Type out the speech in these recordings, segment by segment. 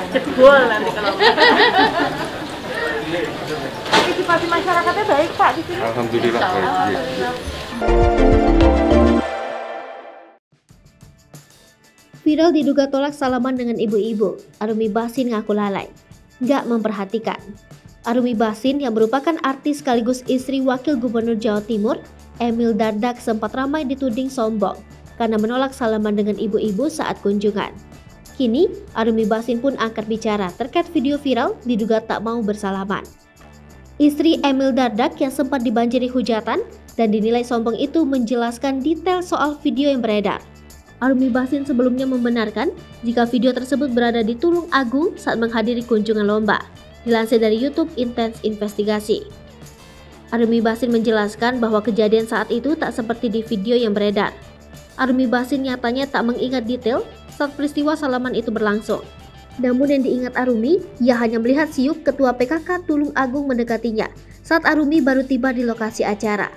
Jebol nanti kalau partisipasi masyarakatnya baik Pak di sini. Alhamdulillah baik. Viral diduga tolak salaman dengan ibu-ibu. Arumi Bachsin ngaku lalai, nggak memperhatikan. Arumi Bachsin yang merupakan artis sekaligus istri Wakil Gubernur Jawa Timur, Emil Dardak, sempat ramai dituding sombong karena menolak salaman dengan ibu-ibu saat kunjungan. Kini, Arumi Bachsin pun angkat bicara terkait video viral diduga tak mau bersalaman. Istri Emil Dardak yang sempat dibanjiri hujatan dan dinilai sombong itu menjelaskan detail soal video yang beredar. Arumi Bachsin sebelumnya membenarkan jika video tersebut berada di Tulung Agung saat menghadiri kunjungan lomba. Dilansir dari YouTube Intens Investigasi. Arumi Bachsin menjelaskan bahwa kejadian saat itu tak seperti di video yang beredar. Arumi Bachsin nyatanya tak mengingat detail saat peristiwa salaman itu berlangsung. Namun yang diingat Arumi, ia hanya melihat Siuk, Ketua PKK Tulung Agung, mendekatinya saat Arumi baru tiba di lokasi acara.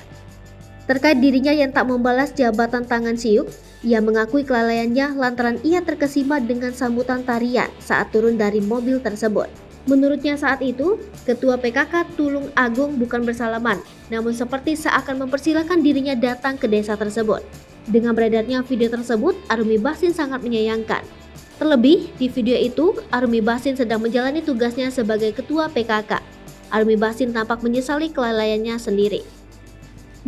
Terkait dirinya yang tak membalas jabatan tangan Siuk, ia mengakui kelalaiannya lantaran ia terkesima dengan sambutan tarian saat turun dari mobil tersebut. Menurutnya saat itu, Ketua PKK Tulung Agung bukan bersalaman, namun seperti seakan mempersilahkan dirinya datang ke desa tersebut. Dengan beredarnya video tersebut, Arumi Bachsin sangat menyayangkan. Terlebih, di video itu, Arumi Bachsin sedang menjalani tugasnya sebagai Ketua PKK. Arumi Bachsin tampak menyesali kelalaiannya sendiri.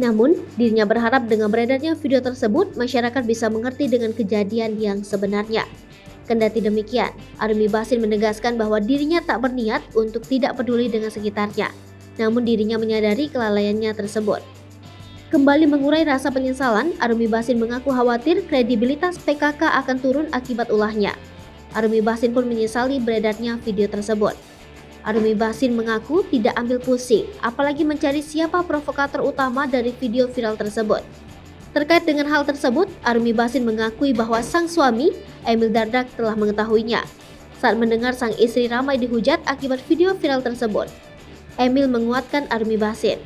Namun, dirinya berharap dengan beredarnya video tersebut, masyarakat bisa mengerti dengan kejadian yang sebenarnya. Kendati demikian, Arumi Bachsin menegaskan bahwa dirinya tak berniat untuk tidak peduli dengan sekitarnya. Namun dirinya menyadari kelalaiannya tersebut. Kembali mengurai rasa penyesalan, Arumi Bachsin mengaku khawatir kredibilitas PKK akan turun akibat ulahnya. Arumi Bachsin pun menyesali beredarnya video tersebut. Arumi Bachsin mengaku tidak ambil pusing, apalagi mencari siapa provokator utama dari video viral tersebut. Terkait dengan hal tersebut, Arumi Bachsin mengakui bahwa sang suami, Emil Dardak, telah mengetahuinya. Saat mendengar sang istri ramai dihujat akibat video viral tersebut, Emil menguatkan Arumi Bachsin.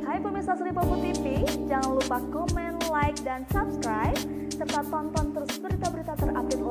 Hai pemirsa Selipopo TV, jangan lupa komen, like, dan subscribe, serta tonton terus berita-berita terupdate